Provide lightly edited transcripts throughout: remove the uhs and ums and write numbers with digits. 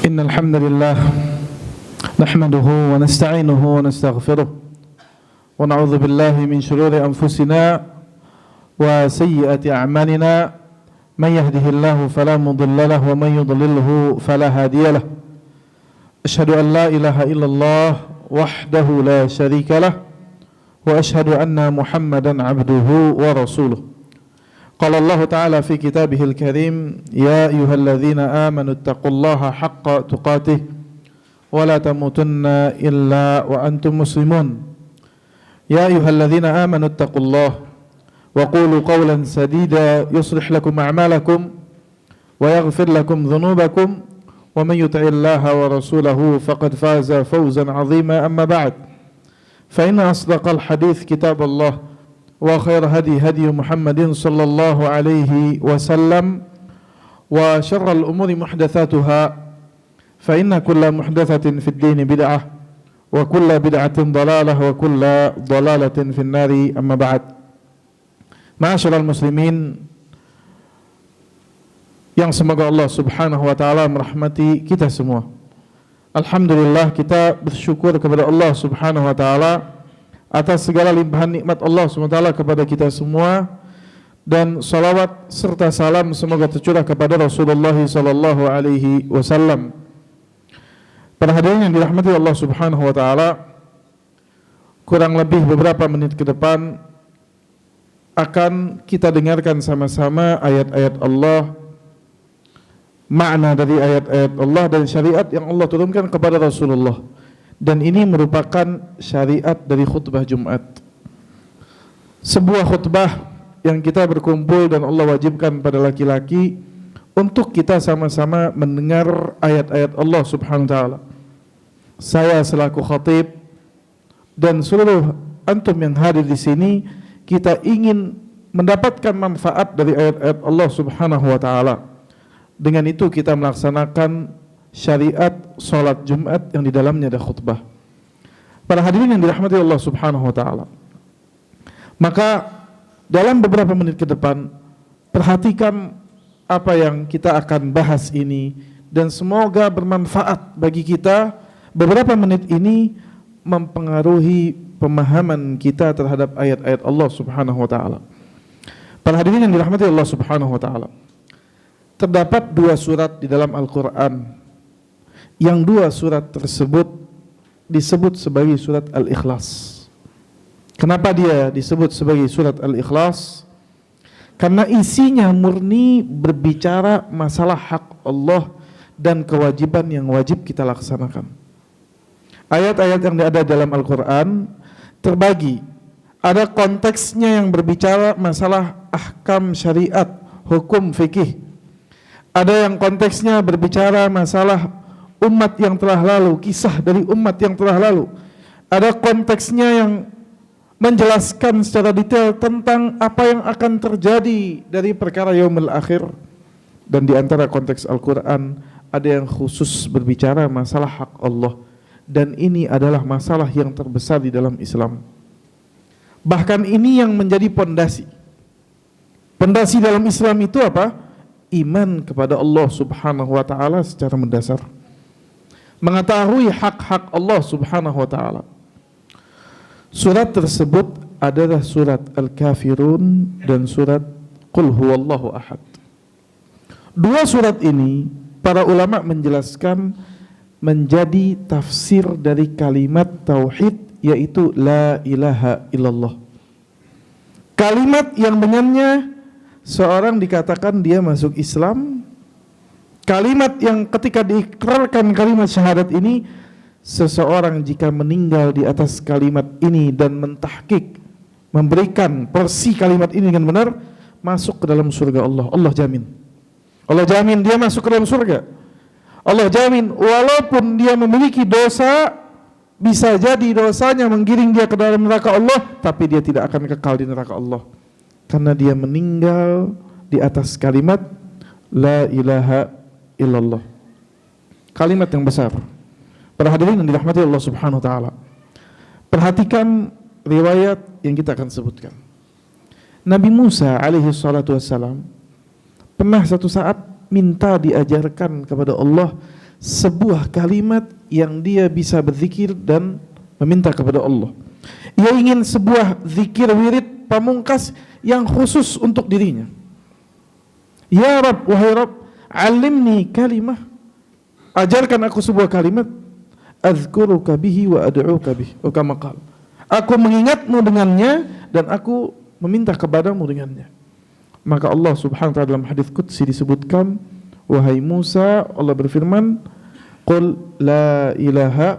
إن الحمد لله نحمده ونستعينه ونستغفره ونعوذ بالله من شرور أنفسنا وسيئات أعمالنا من يهده الله فلا مضل له ومن يضلله فلا هادي له أشهد أن لا إله إلا الله وحده لا شريك له وأشهد أن محمدا عبده ورسوله قال الله تعالى في كتابه الكريم يا أيها الذين آمنوا اتقوا الله حق تقاته ولا تموتن إلا وأنتم مسلمون يا أيها الذين آمنوا اتقوا الله وقولوا قولا سديدا يصلح لكم أعمالكم ويغفر لكم ذنوبكم ومن يطع الله ورسوله فقد فاز فوزا عظيما أما بعد فإن أصدق الحديث كتاب الله وخير هدي محمد صلى الله عليه وسلم وشر الأمور محدثاتها فإن كل محدثة في الدين بدعة وكل بدعة ضلالة وكل ضلالة في النار أما بعد. Ma'asyiral muslimin yang semoga Allah Subhanahu wa taala merahmati kita semua. Alhamdulillah, kita bersyukur kepada Allah Subhanahu wa taala atas segala limpahan nikmat Allah SWT kepada kita semua, dan salawat serta salam semoga tercurah kepada Rasulullah sallallahu alaihi wasallam. Para hadirin yang dirahmati Allah Subhanahu wa taala, kurang lebih beberapa menit ke depan akan kita dengarkan sama-sama ayat-ayat Allah, makna dari ayat-ayat Allah dan syariat yang Allah turunkan kepada Rasulullah. Dan ini merupakan syariat dari khutbah Jumat. Sebuah khutbah yang kita berkumpul dan Allah wajibkan pada laki-laki untuk kita sama-sama mendengar ayat-ayat Allah Subhanahu wa taala. Saya selaku khatib dan seluruh antum yang hadir di sini, kita ingin mendapatkan manfaat dari ayat-ayat Allah Subhanahu wa taala. Dengan itu kita melaksanakan syariat salat Jumat yang di dalamnya ada khutbah. Para hadirin yang dirahmati Allah Subhanahu wa taala, maka dalam beberapa menit ke depan perhatikan apa yang kita akan bahas ini, dan semoga bermanfaat bagi kita. Beberapa menit ini mempengaruhi pemahaman kita terhadap ayat-ayat Allah Subhanahu wa taala. Para hadirin yang dirahmati Allah Subhanahu wa taala, terdapat dua surat di dalam Al-Qur'an yang dua surat tersebut disebut sebagai surat Al-Ikhlas. Kenapa dia disebut sebagai surat Al-Ikhlas? Karena isinya murni berbicara masalah hak Allah dan kewajiban yang wajib kita laksanakan. Ayat-ayat yang ada dalam Al-Quran terbagi. Ada konteksnya yang berbicara masalah ahkam syariat, hukum fikih. Ada yang konteksnya berbicara masalah umat yang telah lalu, kisah dari umat yang telah lalu. Ada konteksnya yang menjelaskan secara detail tentang apa yang akan terjadi dari perkara yaumul akhir. Dan di antara konteks Al-Quran ada yang khusus berbicara masalah hak Allah. Dan ini adalah masalah yang terbesar di dalam Islam. Bahkan ini yang menjadi pondasi. Pondasi dalam Islam itu apa? Iman kepada Allah Subhanahu wa taala secara mendasar. Mengetahui hak-hak Allah Subhanahu wa taala. Surat tersebut adalah surat Al-Kafirun dan surat Qul Huwallahu Ahad. Dua surat ini para ulama menjelaskan menjadi tafsir dari kalimat tauhid, yaitu la ilaha illallah. Kalimat yang dengannya seorang dikatakan dia masuk Islam. Kalimat yang ketika diikrarkan kalimat syahadat ini, seseorang jika meninggal di atas kalimat ini dan mentahqiq, memberikan porsi kalimat ini dengan benar, masuk ke dalam surga Allah. Allah jamin. Allah jamin dia masuk ke dalam surga. Allah jamin walaupun dia memiliki dosa, bisa jadi dosanya menggiring dia ke dalam neraka Allah, tapi dia tidak akan kekal di neraka Allah. Karena dia meninggal di atas kalimat la ilaha illallah. Kalimat yang besar. Para hadirin yang dirahmati Allah Subhanahu wa taala, perhatikan riwayat yang kita akan sebutkan. Nabi Musa alaihi salatu wassalam pernah satu saat minta diajarkan kepada Allah sebuah kalimat yang dia bisa berzikir dan meminta kepada Allah. Ia ingin sebuah zikir wirid pamungkas yang khusus untuk dirinya. Ya Rabb, wahai Rabb, alimni kalimah, ajarkan aku sebuah kalimat, azkuruka bihi wa ad'uka bihi, wa kama qala, aku mengingatmu dengannya dan aku meminta kepadamu dengannya. Maka Allah Subhanahu wa taala dalam hadis qudsi disebutkan, wahai Musa, Allah berfirman, qul la ilaha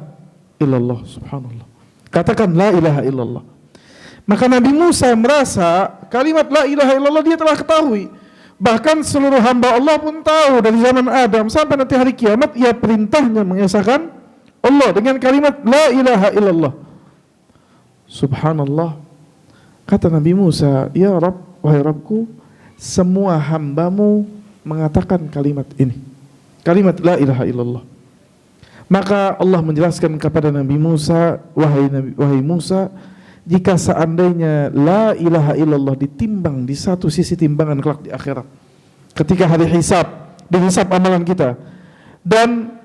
illallah. Subhanallah, katakan la ilaha illallah. Maka Nabi Musa merasa kalimat la ilaha illallah dia telah ketahui. Bahkan seluruh hamba Allah pun tahu dari zaman Adam sampai nanti hari kiamat, ia perintahnya mengesahkan Allah dengan kalimat la ilaha illallah. Subhanallah. Kata Nabi Musa, ya Rabb, wahai Rabbku, semua hambamu mengatakan kalimat ini, kalimat la ilaha illallah. Maka Allah menjelaskan kepada Nabi Musa, wahai Musa, jika seandainya la ilaha illallah ditimbang di satu sisi timbangan kelak di akhirat, ketika hari hisab, dihisab amalan kita, dan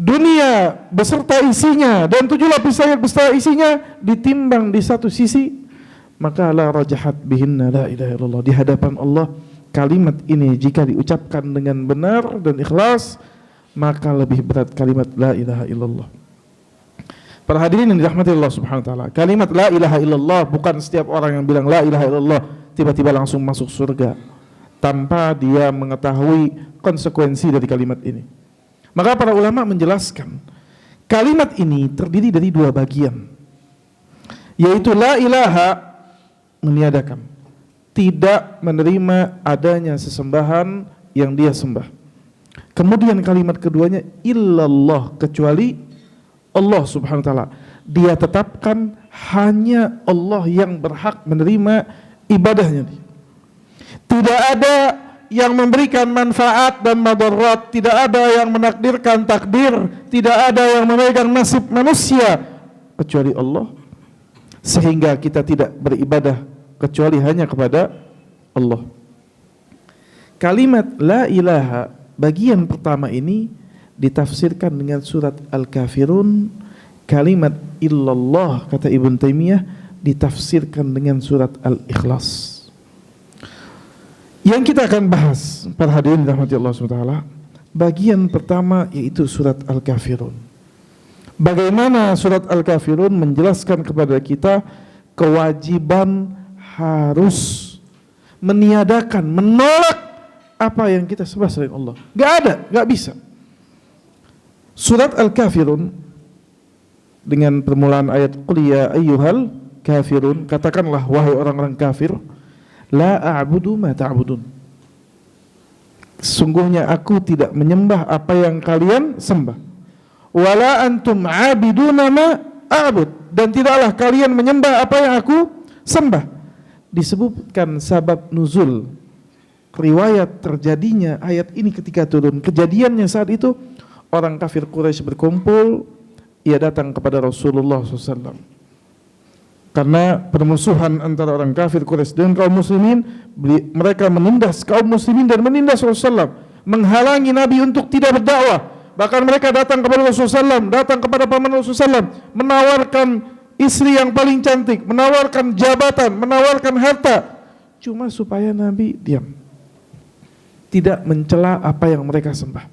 dunia beserta isinya dan 7 lapis langit beserta isinya ditimbang di satu sisi, maka la rajahat bihinna la ilaha illallah. Di hadapan Allah, kalimat ini jika diucapkan dengan benar dan ikhlas, maka lebih berat kalimat la ilaha illallah. Para hadirin yang dirahmati Allah Subhanahu wa taala, kalimat la ilaha illallah bukan setiap orang yang bilang la ilaha illallah tiba-tiba langsung masuk surga tanpa dia mengetahui konsekuensi dari kalimat ini. Maka para ulama menjelaskan, kalimat ini terdiri dari 2 bagian, yaitu la ilaha, meniadakan, tidak menerima adanya sesembahan yang dia sembah. Kemudian kalimat keduanya illallah, kecuali Allah Subhanahu wa taala. Dia tetapkan hanya Allah yang berhak menerima ibadahnya. Tidak ada yang memberikan manfaat dan madarat, tidak ada yang menakdirkan takdir, tidak ada yang memegang nasib manusia kecuali Allah, sehingga kita tidak beribadah kecuali hanya kepada Allah. Kalimat la ilaha bagian pertama ini ditafsirkan dengan surat Al-Kafirun. Kalimat illallah, kata Ibn Taimiyah, ditafsirkan dengan surat Al-Ikhlas. Yang kita akan bahas, para hadirin rahmati Allah SWT, bagian pertama yaitu surat Al-Kafirun. Bagaimana surat Al-Kafirun menjelaskan kepada kita kewajiban harus meniadakan, menolak apa yang kita sembah selain Allah. Gak ada, gak bisa. Surat Al-Kafirun dengan permulaan ayat qul ya ayyuhal kafirun, katakanlah wahai orang-orang kafir, la a'budu ma ta'budun, sungguhnya aku tidak menyembah apa yang kalian sembah, wala antum 'abiduna ma a'bud, dan tidaklah kalian menyembah apa yang aku sembah. Disebutkan sabab nuzul, riwayat terjadinya ayat ini ketika turun. Kejadiannya saat itu orang kafir Quraisy berkumpul, ia datang kepada Rasulullah SAW. Karena permusuhan antara orang kafir Quraisy dan kaum muslimin, mereka menindas kaum muslimin dan menindas Rasulullah SAW, menghalangi Nabi untuk tidak berdakwah. Bahkan mereka datang kepada Rasulullah SAW, datang kepada paman Rasulullah SAW, menawarkan istri yang paling cantik, menawarkan jabatan, menawarkan harta, cuma supaya Nabi diam, tidak mencela apa yang mereka sembah,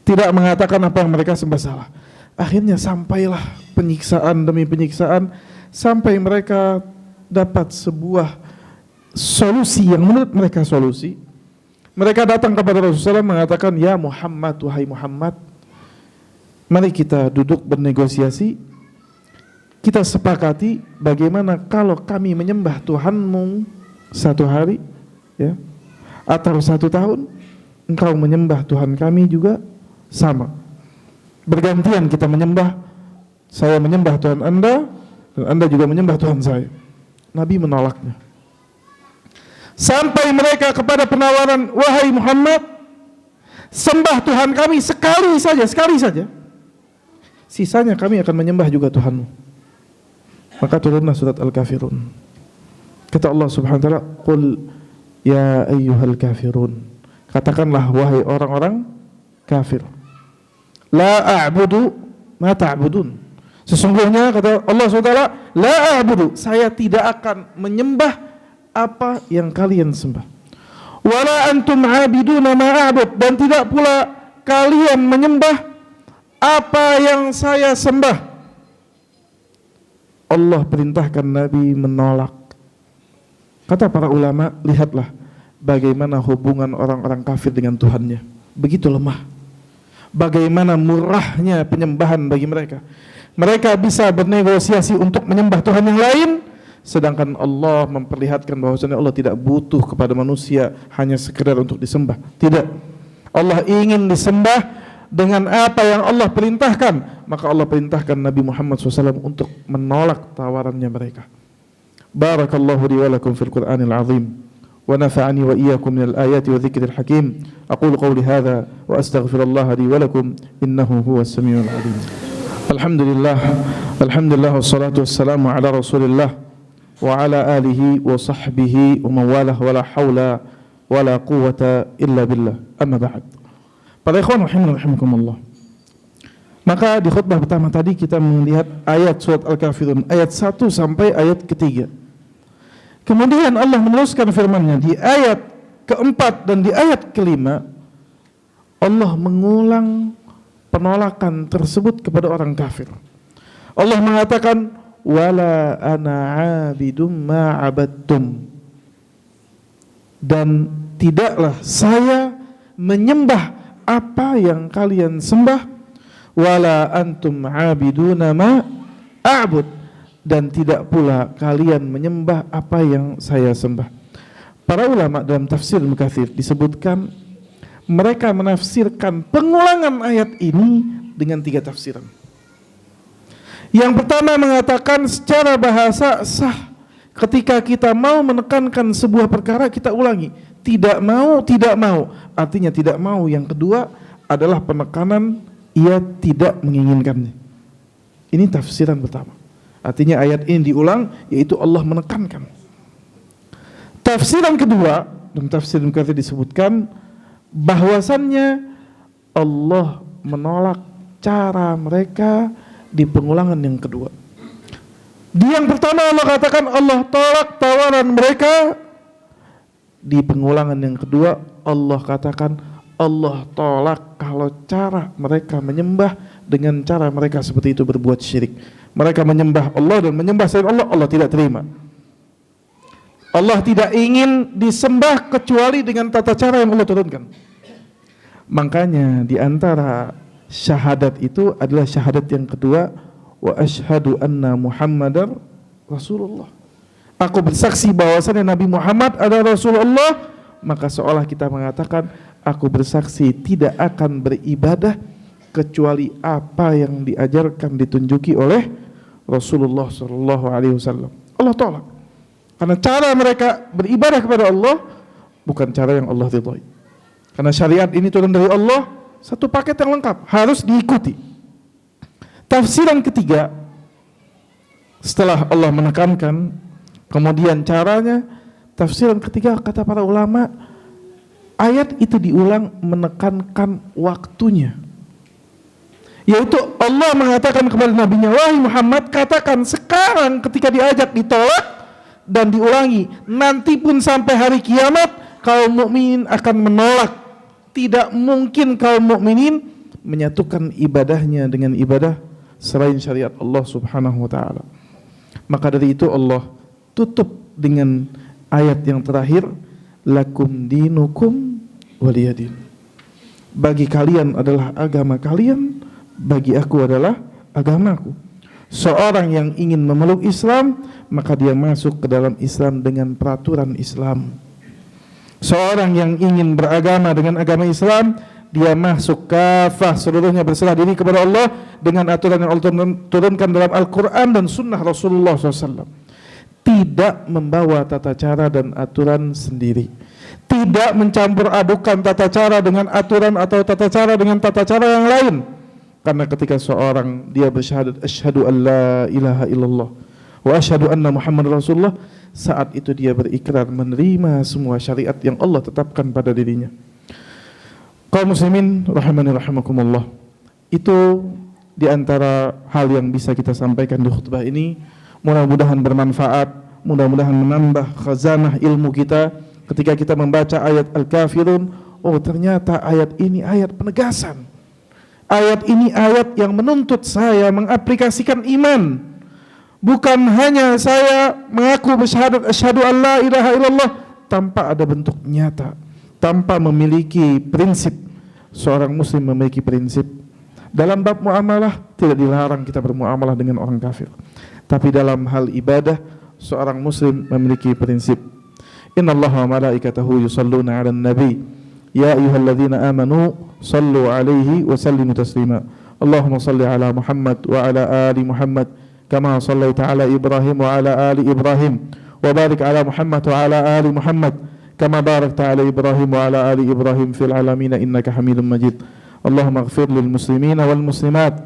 tidak mengatakan apa yang mereka sembah salah. Akhirnya sampailah penyiksaan demi penyiksaan, sampai mereka dapat sebuah solusi yang menurut mereka solusi. Mereka datang kepada Rasulullah mengatakan, ya Muhammad, wahai Muhammad, mari kita duduk bernegosiasi. Kita sepakati bagaimana kalau kami menyembah Tuhanmu 1 hari, ya, atau 1 tahun, engkau menyembah Tuhan kami juga sama. Bergantian kita menyembah, saya menyembah Tuhan Anda dan Anda juga menyembah Tuhan saya. Nabi menolaknya. Sampai mereka kepada penawaran, wahai Muhammad, sembah Tuhan kami sekali saja. Sisanya kami akan menyembah juga Tuhanmu. Maka turunlah surat Al-Kafirun. Kata Allah Subhanahu wa taala, qul ya ayyuhal kafirun, katakanlah wahai orang-orang kafir. La a'budu ma ta'budun. Sesungguhnya kata Allah SWT, la a'budu, saya tidak akan menyembah apa yang kalian sembah. Wala antum 'abiduna ma a'bud, dan tidak pula kalian menyembah apa yang saya sembah. Allah perintahkan Nabi menolak. Kata para ulama, lihatlah bagaimana hubungan orang-orang kafir dengan Tuhannya. Begitu lemah. Bagaimana murahnya penyembahan bagi mereka. Mereka bisa bernegosiasi untuk menyembah Tuhan yang lain, sedangkan Allah memperlihatkan bahwasanya Allah tidak butuh kepada manusia hanya sekedar untuk disembah. Tidak. Allah ingin disembah dengan apa yang Allah perintahkan. Maka Allah perintahkan Nabi Muhammad SAW untuk menolak tawarannya mereka. Barakallahu li wa lakum fil Qur'anil azim, wa nafa'ani wa iyyakum minal ayati wa dzikril hakim. Aqulu qawli hadza wa astaghfirullaha li wa lakum innahu huwas samiul alim. Alhamdulillah, alhamdulillah wassalatu wassalamu ala Rasulillah wa ala alihi wa sahbihi wa mawalah wa la hawla wa la quwwata illa billah. Amma ba'd. Para ikhwan rahimakumullah. Maka di khutbah pertama tadi kita melihat ayat surat Al-Kafirun ayat 1 sampai ayat ketiga. Kemudian Allah meneruskan firman-Nya di ayat keempat dan di ayat kelima. Allah mengulang penolakan tersebut kepada orang kafir. Allah mengatakan, wala ana 'abidum ma 'abadtum, dan tidaklah saya menyembah apa yang kalian sembah, wala antum 'abiduna ma a'bud, dan tidak pula kalian menyembah apa yang saya sembah. Para ulama dalam tafsir Ibnu Katsir disebutkan mereka menafsirkan pengulangan ayat ini dengan 3 tafsiran. Yang pertama mengatakan secara bahasa sah, ketika kita mau menekankan sebuah perkara kita ulangi. Tidak mau, tidak mau, artinya tidak mau. Yang kedua adalah penekanan, ia tidak menginginkannya. Ini tafsiran pertama. Artinya ayat ini diulang, yaitu Allah menekankan. Tafsiran kedua, dalam tafsir Ibnu Katsir disebutkan bahwasannya Allah menolak cara mereka di pengulangan yang kedua. Di yang pertama Allah katakan Allah tolak tawaran mereka. Di pengulangan yang kedua Allah katakan Allah tolak kalau cara mereka menyembah dengan cara mereka seperti itu berbuat syirik. Mereka menyembah Allah dan menyembah selain Allah, Allah tidak terima. Allah tidak ingin disembah kecuali dengan tata cara yang Allah turunkan. Makanya di antara syahadat itu adalah syahadat yang kedua, wa asyhadu anna Muhammadar Rasulullah. Aku bersaksi bahwasannya Nabi Muhammad adalah Rasulullah, maka seolah kita mengatakan aku bersaksi tidak akan beribadah kecuali apa yang diajarkan ditunjuki oleh Rasulullah sallallahu alaihi wasallam. Allah tolak. Karena cara mereka beribadah kepada Allah bukan cara yang Allah ridhai. Karena syariat ini turun dari Allah, satu paket yang lengkap, harus diikuti. Tafsiran ketiga, setelah Allah menekankan, kemudian caranya, tafsiran ketiga kata para ulama, ayat itu diulang menekankan waktunya. Yaitu Allah mengatakan kepada Nabi-Nya, wahai Muhammad, katakan sekarang ketika diajak ditolak, dan diulangi nanti pun sampai hari kiamat kaum mukminin akan menolak. Tidak mungkin kaum mukminin menyatukan ibadahnya dengan ibadah selain syariat Allah Subhanahu wa taala. Maka dari itu Allah tutup dengan ayat yang terakhir, lakum dinukum waliyadin. Bagi kalian adalah agama kalian, bagi aku adalah agamaku. Seorang yang ingin memeluk Islam, maka dia masuk ke dalam Islam dengan peraturan Islam. Seorang yang ingin beragama dengan agama Islam, dia masuk kafah, seluruhnya berserah diri kepada Allah dengan aturan yang Allah turunkan dalam Al-Quran dan Sunnah Rasulullah SAW. Tidak membawa tata cara dan aturan sendiri. Tidak mencampur adukan tata cara dengan aturan atau tata cara dengan tata cara yang lain. Karena ketika seorang dia bersyahadat asyhadu an la ilaha illallah wa asyhadu anna Muhammad Rasulullah, saat itu dia berikrar menerima semua syariat yang Allah tetapkan pada dirinya. Kaum muslimin rahimani rahimakumullah. Itu di antara hal yang bisa kita sampaikan di khutbah ini. Mudah-mudahan bermanfaat, mudah-mudahan menambah khazanah ilmu kita ketika kita membaca ayat Al-Kafirun. Oh, ternyata ayat ini ayat penegasan. Ayat ini ayat yang menuntut saya mengaplikasikan iman. Bukan hanya saya mengaku bersyahadat asyhadu an la ilaha illallah tanpa ada bentuk nyata, tanpa memiliki prinsip. Seorang muslim memiliki prinsip. Dalam bab muamalah tidak dilarang kita bermuamalah dengan orang kafir. Tapi dalam hal ibadah seorang muslim memiliki prinsip. Innallaha wa malaikatahu yusalluna 'alan nabi. Ya ayyuhalladzina amanu sallu 'alaihi wa sallimu taslima. Allahumma salli 'ala Muhammad wa 'ala ali Muhammad kama shallaita 'ala Ibrahim wa 'ala ali Ibrahim wa barik 'ala Muhammad wa 'ala ali Muhammad kama barakta 'ala Ibrahim wa 'ala ali Ibrahim fil 'alamin innaka Hamidum Majid. Allahumma ighfir lil muslimina wal muslimat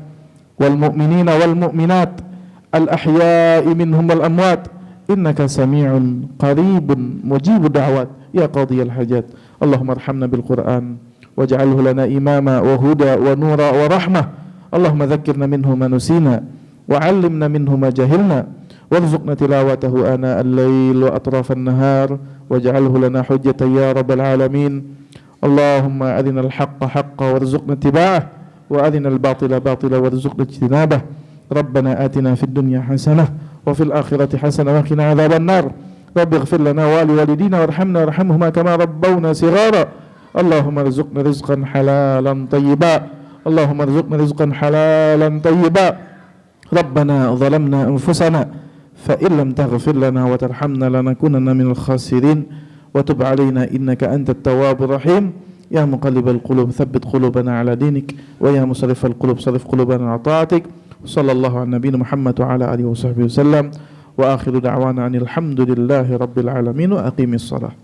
wal mu'minina wal mu'minat al ahya'i minhum wal amwat innaka sami'un qaribun mujibud da'wat ya qadiyal hajat. Allahumma arhamna bil Qur'an waj'alhu lana imama wa huda wa nura wa rahmah. Allahumma dhakkirna minhu ma nusina wa 'allimna minhu ma jahilna warzuqna tilawatahu ana al-lail wa atrafan nahar waj'alhu lana hujjatan ya rabbal alamin. Allahumma arina al-haqqa haqqan warzuqna ittiba'ah wa arina al-batila batila warzuqna ijtinabah. Rabbana atina fid dunya hasanah wa fil akhirati hasanah wa qina adzaban nar. Rabbi ighfir lana wa liwalidina warhamna warhamhuma kama rabbawna shighara. Allahumma arzuqna rizqan halalan tayyiba. Allahumma arzuqna rizqan halalan tayyiba. Rabbana zalamna anfusana fa in lam taghfir lana wa tarhamna lanakunanna minal khasirin wa tub alaina innaka antat tawwabur rahim. Ya muqallibal qulub tsabbit qulubana ala dinik wa ya musarrifal qulub sarrif qulubana ala ta'atik. Sallallahu ala nabiyina Muhammad wa ala alihi wa sahbihi wasallam. Wa akhiru da'wana anil hamdulillahi rabbil alamin wa aqimis salah.